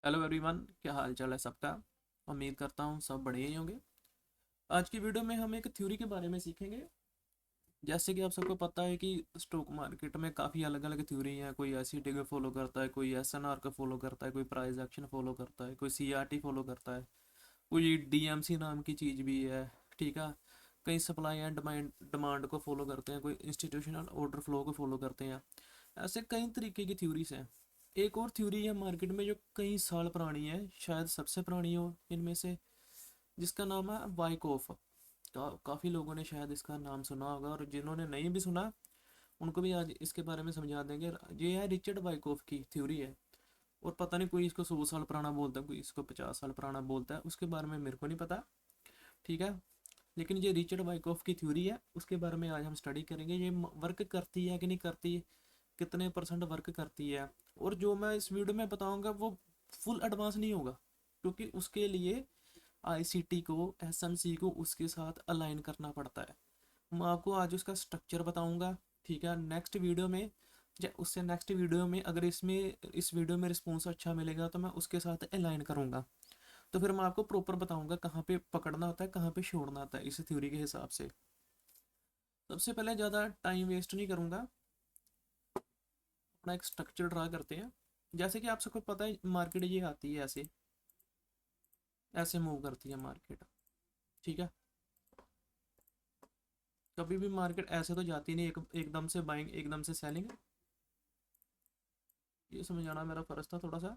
Hello everyone, क्या हाल चाल है सबका। उम्मीद करता हूँ सब बढ़िया ही होंगे। आज की वीडियो में हम एक थ्योरी के बारे में सीखेंगे। जैसे कि आप सबको पता है कि स्टॉक मार्केट में काफ़ी अलग अलग थ्योरी हैं। कोई एससीटी को फॉलो करता है, कोई एसएनआर को फॉलो करता है, कोई प्राइस एक्शन फॉलो करता है, कोई सीआरटी फॉलो करता है, कोई डीएमसी नाम की चीज़ भी है। ठीक है। कई सप्लाई एंड डिमांड को फॉलो करते हैं, कोई इंस्टीट्यूशनल ऑर्डर फ्लो को फॉलो करते हैं। ऐसे कई तरीके की थ्योरीज हैं। एक और थ्योरी है मार्केट में जो कई साल पुरानी है, शायद सबसे पुरानी हो इनमें से, जिसका नाम है वाइकॉफ। काफ़ी लोगों ने शायद इसका नाम सुना होगा, और जिन्होंने नहीं भी सुना उनको भी आज इसके बारे में समझा देंगे। ये है रिचर्ड वाइकॉफ की थ्योरी है। और पता नहीं, कोई इसको 100 साल पुराना बोलता है, कोई इसको 50 साल पुराना बोलता है, उसके बारे में मेरे को नहीं पता। ठीक है। लेकिन ये रिचर्ड वाइकॉफ की थ्योरी है, उसके बारे में आज हम स्टडी करेंगे। ये वर्क करती है कि नहीं करती, कितने परसेंट वर्क करती है। और जो मैं इस वीडियो में बताऊंगा वो फुल एडवांस नहीं होगा, क्योंकि उसके लिए आईसीटी को, एसएमसी को उसके साथ अलाइन करना पड़ता है। मैं आपको आज उसका स्ट्रक्चर बताऊंगा। ठीक है। नेक्स्ट वीडियो में या उससे नेक्स्ट वीडियो में अगर इस वीडियो में रिस्पॉन्स अच्छा मिलेगा तो मैं उसके साथ अलाइन करूंगा। तो फिर मैं आपको प्रॉपर बताऊंगा कहाँ पे पकड़ना होता है, कहाँ पे छोड़ना होता है इस थ्योरी के हिसाब से। सबसे पहले ज़्यादा टाइम वेस्ट नहीं करूंगा, अपना एक स्ट्रक्चर ड्रा करते हैं। जैसे कि आप सबको पता है मार्केट ये आती है ऐसे, ऐसे मूव करती है मार्केट। ठीक है। कभी भी मार्केट ऐसे तो जाती नहीं, एकदम से बाइंग एकदम से सेलिंग। ये समझाना मेरा फर्ज था थोड़ा सा।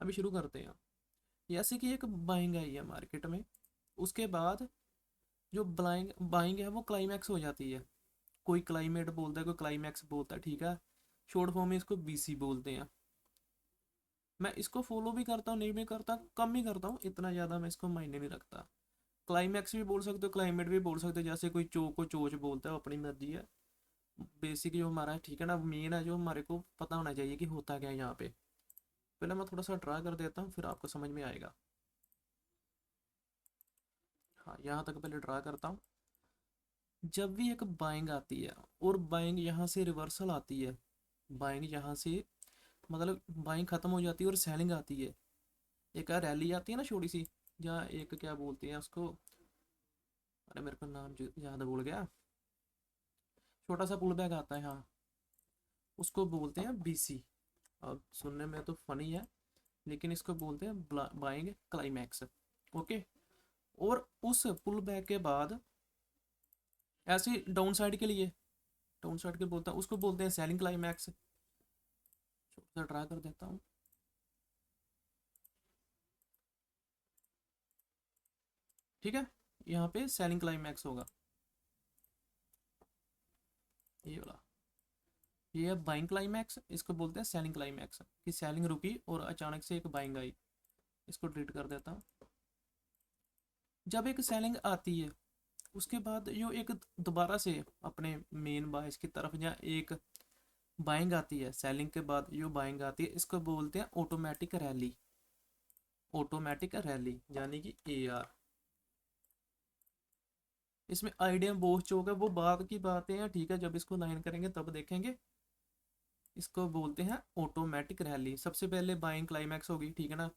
अभी शुरू करते हैं। जैसे कि एक बाइंग आई है मार्केट में, उसके बाद जो बाइंग बाइंग है वो क्लाइमैक्स हो जाती है। कोई क्लाइमेट बोलता है, कोई क्लाइमैक्स बोलता है। ठीक है। शॉर्ट फॉर्म में इसको बीसी बोलते हैं। मैं इसको फॉलो भी करता हूँ, नहीं भी करता, कम ही करता हूँ, इतना ज़्यादा मैं इसको मायने नहीं रखता। क्लाइमैक्स भी बोल सकते हो, क्लाइमेट भी बोल सकते हो। जैसे कोई चो को चोच बोलता है, वो अपनी मर्जी है। बेसिक जो हमारा है, ठीक है ना, मेन है जो हमारे को पता होना चाहिए कि होता क्या है यहाँ पे। पहले मैं थोड़ा सा ड्रा कर देता हूँ, फिर आपको समझ में आएगा। हाँ, यहाँ तक पहले ड्रा करता हूँ। जब भी एक बाइंग आती है और बाइंग यहाँ से रिवर्सल आती है, बाइंग यहाँ से मतलब बाइंग खत्म हो जाती है और सेलिंग आती है। एक रैली आती है ना छोटी सी, जहाँ एक क्या बोलते हैं उसको, अरे मेरे को नाम याद भूल गया। छोटा सा पुल बैक आता है, हाँ, उसको बोलते हैं बीसी। अब सुनने में तो फनी है, लेकिन इसको बोलते हैं बाइंग क्लाइमैक्स। ओके। और उस पुल बैक के बाद ऐसे डाउन साइड के लिए, डाउन साइड के बोलता है, उसको बोलते हैं सेलिंग क्लाइमैक्स। छोटा सा ट्राई कर देता हूँ। ठीक है। यहाँ पे सेलिंग क्लाइमैक्स होगा, ये वाला। ये है बाइंग क्लाइमैक्स, इसको बोलते हैं सेलिंग क्लाइमैक्स, कि सेलिंग रुकी और अचानक से एक बाइंग आई। इसको डिलीट कर देता हूँ। जब एक सेलिंग आती है, उसके बाद जो एक दोबारा से अपने मेन बायस की तरफ या एक बाइंग आती है, सेलिंग के बाद जो बाइंग आती है, इसको बोलते हैं ऑटोमेटिक रैली। ऑटोमेटिक रैली यानी कि एआर। इसमें आइडिया बहुत चौक है, वो बात की बातें हैं। ठीक है। जब इसको लाइन करेंगे तब देखेंगे। इसको बोलते हैं ऑटोमेटिक रैली। सबसे पहले बाइंग क्लाइमैक्स होगी, ठीक है ना,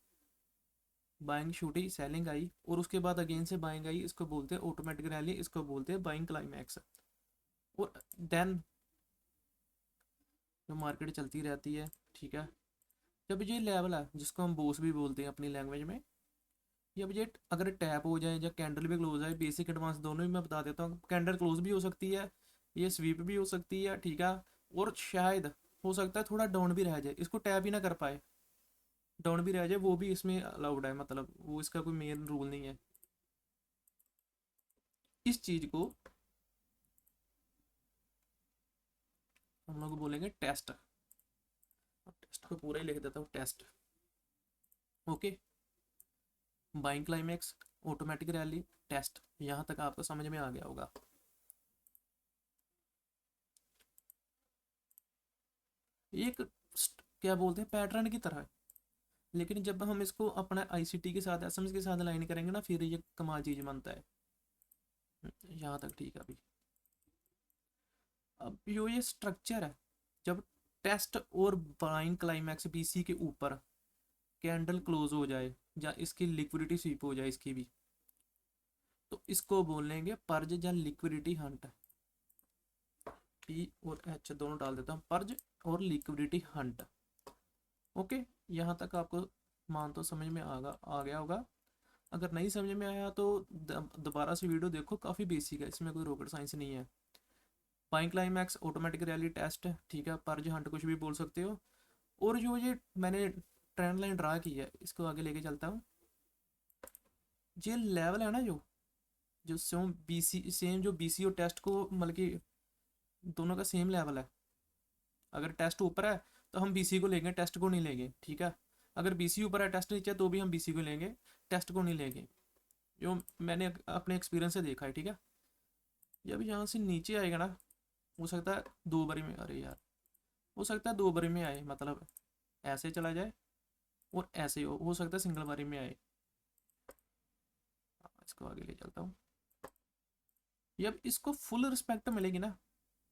बाइंग छूटी, सेलिंग आई, और उसके बाद अगेन से बाइंग आई, इसको बोलते हैं ऑटोमेटिक रैली, इसको बोलते हैं बाइंग क्लाइमैक्स। और देन जो मार्केट चलती रहती है। ठीक है। जब ये लेवल है जिसको हम बोस भी बोलते हैं अपनी लैंग्वेज में, जब ये अगर टैप हो जाए या कैंडल भी क्लोज है, बेसिक एडवांस दोनों ही मैं बता देता हूँ। कैंडल क्लोज भी हो सकती है, ये स्वीप भी हो सकती है। ठीक है। और शायद हो सकता है थोड़ा डाउन भी रह जाए, इसको टैप ही ना कर पाए, डाउन भी रह जाए, वो भी इसमें अलाउड है। मतलब वो इसका कोई मेन रूल नहीं है। इस चीज को हम लोग बोलेंगे टेस्ट। टेस्ट को पूरा ही लिख देता हूँ, test. Okay. Buying climax, automatic rally, test. यहाँ तक आपको समझ में आ गया होगा। एक क्या बोलते हैं, पैटर्न की तरह है। लेकिन जब हम इसको अपना आईसीटी के साथ, एसएमएस के साथ अलाइन करेंगे ना, फिर ये कमाल चीज बनता है। यहाँ तक ठीक है। अभी अब यो ये स्ट्रक्चर है, जब टेस्ट और बाइंग क्लाइमैक्स बीसी के ऊपर कैंडल क्लोज हो जाए या इसकी लिक्विडिटी स्वीप हो जाए इसकी भी, तो इसको बोलेंगे पर्ज या लिक्विडिटी हंट। पी और एच दोनों डाल देता हूँ, पर्ज और लिक्विडिटी हंट। ओके, यहाँ तक आपको मान तो समझ में आ गया होगा। अगर नहीं समझ में आया तो दोबारा से वीडियो देखो, काफ़ी बेसिक है, इसमें कोई रॉकेट साइंस नहीं है। Buying climax, automatic rally test, ठीक है, पर्ज हंट कुछ भी बोल सकते हो। और जो ये मैंने ट्रेंड लाइन ड्रा की है इसको आगे लेके चलता हूँ। ये लेवल है ना, जो सेम जो बीसी और टेस्ट को मतलब कि दोनों का सेम लेवल है। अगर टेस्ट ऊपर है तो हम बीसी को लेंगे, टेस्ट को नहीं लेंगे, ठीक है। अगर बीसी ऊपर है टेस्ट नीचे है तो भी हम बीसी को लेंगे, टेस्ट को नहीं लेंगे, जो मैंने अपने एक्सपीरियंस से देखा है, ठीक है। जब यहाँ से नीचे आएगा ना, हो सकता है दो बारी में, अरे यार, हो सकता है दो बारी में आए, मतलब ऐसे चला जाए और ऐसे हो सकता है सिंगल बारी में आए। इसको आगे ले चलता हूँ। जब इसको फुल रिस्पेक्ट मिलेगी ना,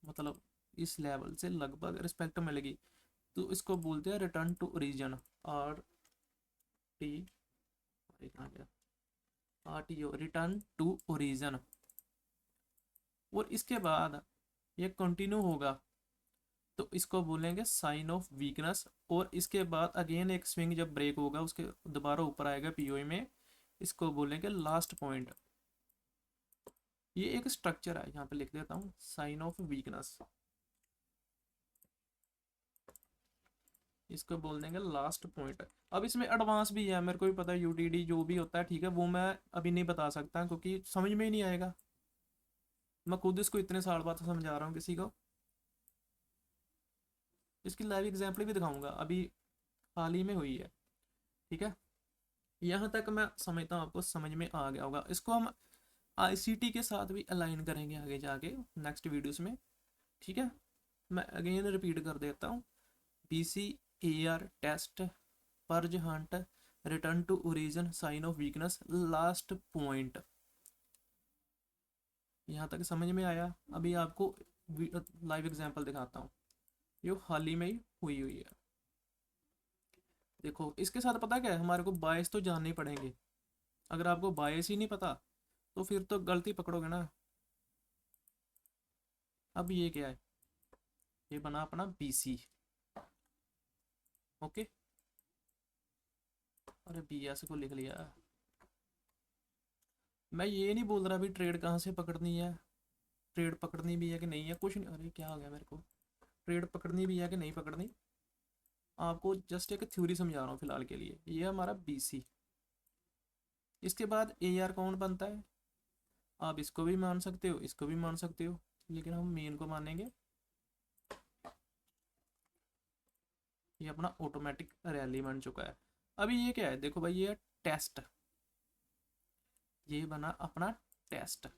मतलब इस लेवल से लगभग रिस्पेक्ट मिलेगी, तो इसको बोलते हैं return to origin, R T, कहाँ गया, R T O, return to origin. और इसके बाद ये कंटिन्यू होगा तो इसको बोलेंगे साइन ऑफ वीकनेस। और इसके बाद अगेन एक स्विंग जब ब्रेक होगा उसके दोबारा ऊपर आएगा पीओई में, इसको बोलेंगे लास्ट पॉइंट। ये एक स्ट्रक्चर है, यहाँ पे लिख देता हूँ, साइन ऑफ वीकनेस, इसको बोल देंगे लास्ट पॉइंट। अब इसमें एडवांस भी है, मेरे को भी पता है, यूटीडी जो भी होता है, ठीक है, वो मैं अभी नहीं बता सकता क्योंकि समझ में ही नहीं आएगा। मैं खुद इसको इतने साल बाद समझा रहा हूँ किसी को। इसकी लाइव एग्जाम्पल भी दिखाऊंगा, अभी हाल ही में हुई है, ठीक है। यहाँ तक मैं समझता हूँ आपको समझ में आ गया होगा। इसको हम आईसीटी के साथ भी अलाइन करेंगे आगे जाके नेक्स्ट वीडियोस में, ठीक है। मैं अगेन रिपीट कर देता हूँ, BC, AR test, purge hunt, return to origin, sign of weakness, last point. यहाँ तक समझ में आया। अभी आपको लाइव एग्जांपल दिखाता हूँ, जो हाल ही में ही हुई है। देखो इसके साथ पता क्या है, हमारे को बायस तो जानने ही पड़ेंगे। अगर आपको बायस ही नहीं पता तो फिर तो गलती पकड़ोगे ना। अब ये क्या है, ये बना अपना बीसी, ओके। अरे बीएस को लिख लिया। मैं ये नहीं बोल रहा अभी ट्रेड कहाँ से पकड़नी है, ट्रेड पकड़नी भी है कि नहीं है, कुछ नहीं, अरे क्या हो गया मेरे को, ट्रेड पकड़नी भी है कि नहीं पकड़नी, आपको जस्ट एक थ्योरी समझा रहा हूँ फिलहाल के लिए। ये हमारा बीसी, इसके बाद ए आर कौन बनता है, आप इसको भी मान सकते हो, इसको भी मान सकते हो, लेकिन हम मेन को मानेंगे। ये अपना ऑटोमेटिक रैली बन चुका है। अभी ये क्या है, देखो भाई, ये टेस्ट, ये बना अपना test.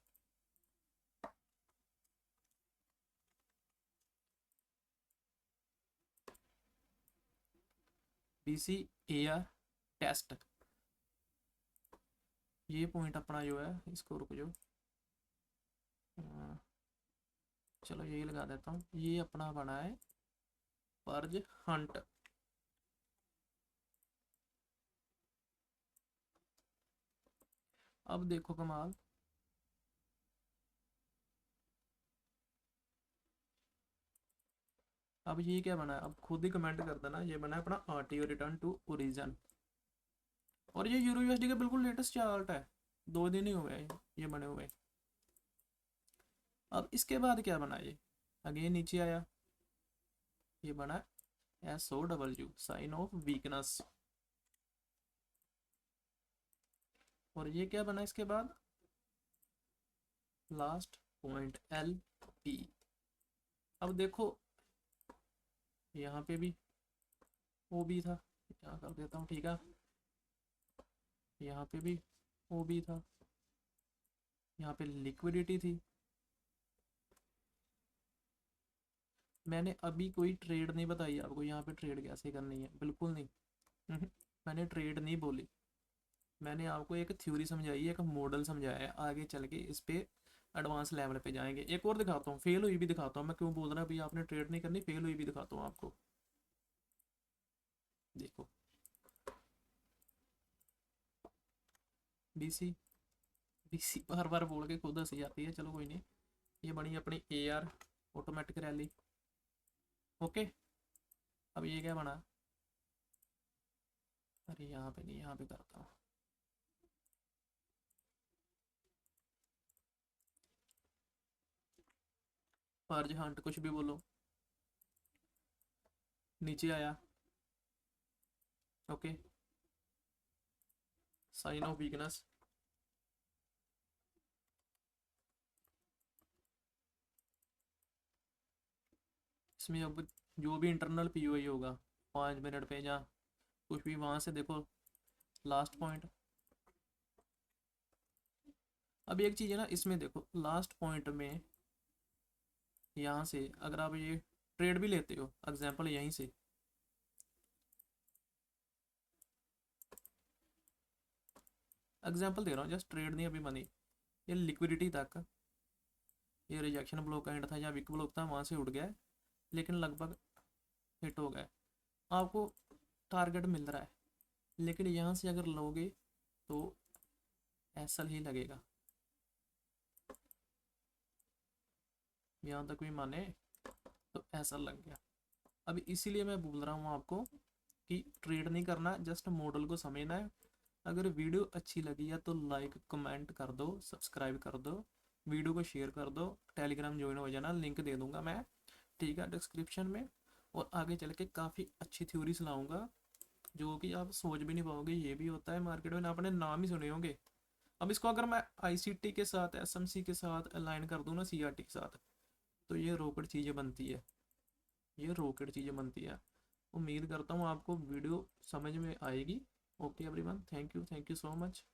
BC, A R, test. ये पॉइंट अपना जो है, इसको रुक जाओ, चलो यही लगा देता हूँ, ये अपना बना है पर्ज हंट। अब देखो कमाल, अब ये क्या बना है, अब खुद ही कमेंट कर देना, ये बना है अपना आरटीओ, रिटर्न टू ओरिजिन। और ये यूरो यूएसडी का बिल्कुल लेटेस्ट चार्ट है, 2 दिन ही हुए हैं ये बने हुए। अब इसके बाद क्या बना, ये अगेन नीचे आया, ये बना SOW, साइन ऑफ वीकनेस। और ये क्या बना इसके बाद, लास्ट पॉइंट LP। अब देखो यहाँ पे भी ओ भी था, क्या कर देता हूँ, ठीक है, यहाँ पे भी ओ भी था, यहाँ पे लिक्विडिटी थी। मैंने अभी कोई ट्रेड नहीं बताई आपको, यहाँ पे ट्रेड कैसे करनी है, बिल्कुल नहीं। मैंने ट्रेड नहीं बोली, मैंने आपको एक थ्योरी समझाई है, एक मॉडल समझाया है, आगे चल के इस पे एडवांस लेवल पे जाएंगे। एक और दिखाता हूँ, फेल हुई भी दिखाता हूँ, मैं क्यों बोल रहा भाई आपने ट्रेड नहीं करनी, फेल हुई भी दिखाता हूँ आपको। देखो BC, BC बार बार बोल के खुद हंसी आती है, चलो कोई नहीं। ये बनी अपनी AR ऑटोमेटिक रैली। ओके, अब ये क्या बना, अरे यहाँ पे नहीं, यहाँ पे करता हूँ। पर्ज हंट कुछ भी बोलो, नीचे आया। ओके, साइन ऑफ वीकनेस, इसमें अब जो भी इंटरनल POI होगा 5 मिनट पे या कुछ भी, वहां से देखो लास्ट पॉइंट। अब एक चीज़ है ना, इसमें देखो लास्ट पॉइंट में यहाँ से अगर आप ये ट्रेड भी लेते हो, एग्जांपल यहीं से, एग्जांपल दे रहा हूँ जस्ट, ट्रेड नहीं अभी बनी, ये लिक्विडिटी तक, ये रिजेक्शन ब्लॉक एंड था या विक ब्लॉक था, वहाँ से उठ गया है, लेकिन लगभग हिट हो गया है, आपको टारगेट मिल रहा है, लेकिन यहाँ से अगर लोगे तो ऐसा ही लगेगा, यहाँ तक भी माने तो ऐसा लग गया। अब इसीलिए मैं बोल रहा हूँ आपको कि ट्रेड नहीं करना, जस्ट मॉडल को समझना है। अगर वीडियो अच्छी लगी है तो लाइक कमेंट कर दो, सब्सक्राइब कर दो, वीडियो को शेयर कर दो, टेलीग्राम ज्वाइन हो जाना, लिंक दे दूंगा मैं, ठीक है, डिस्क्रिप्शन में। और आगे चल के काफ़ी अच्छी थ्योरीज लाऊंगा जो कि आप सोच भी नहीं पाओगे, ये भी होता है मार्केट में, आपने नाम ही सुने होंगे। अब इसको अगर मैं ICT के साथ, SMC के साथ अलाइन कर दूँ ना, CRT के साथ, तो ये रॉकेट चीज़ें बनती है, ये रॉकेट चीज़ें बनती है। उम्मीद करता हूँ आपको वीडियो समझ में आएगी। Okay everyone, thank you so much.